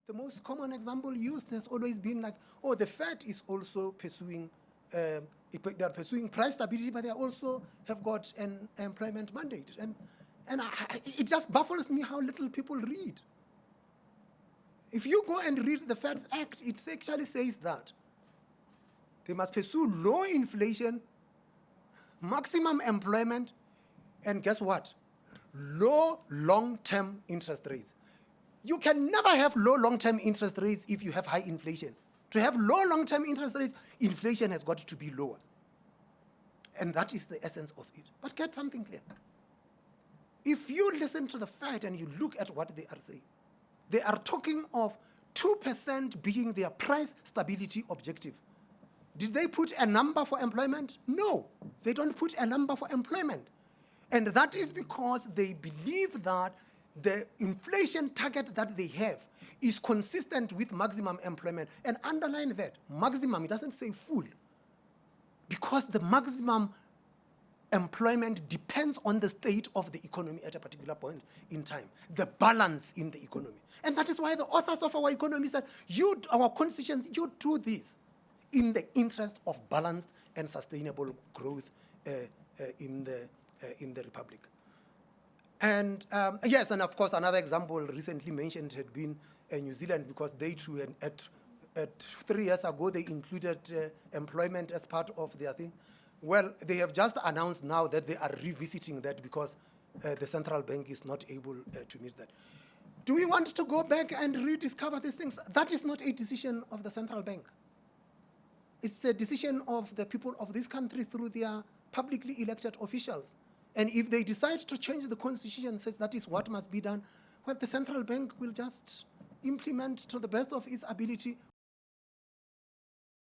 The most common example used has always been like, oh, the Fed is also pursuing, they are pursuing price stability, but they also have got an employment mandate. And it just baffles me how little people read. If you go and read the Fed's Act, it actually says that they must pursue low inflation, maximum employment, and guess what? Low long-term interest rates. You can never have low long-term interest rates if you have high inflation. To have low long-term interest rates, inflation has got to be lower. And that is the essence of it. But get something clear. If you listen to the Fed and you look at what they are saying, they are talking of 2% being their price stability objective. Did they put a number for employment? No, they don't put a number for employment. And that is because they believe that the inflation target that they have is consistent with maximum employment. And underline that, maximum, it doesn't say full. Because the maximum employment depends on the state of the economy at a particular point in time, the balance in the economy. And that is why the authors of our economy said, our constituents, you do this in the interest of balanced and sustainable growth in the Republic. And yes, and of course, another example recently mentioned had been New Zealand, because they too, at 3 years ago, they included employment as part of their thing. Well, they have just announced now that they are revisiting that because the central bank is not able to meet that. Do we want to go back and rediscover these things? That is not a decision of the central bank. It's a decision of the people of this country through their publicly elected officials. And if they decide to change the constitution, says that is what must be done, well, the central bank will just implement to the best of its ability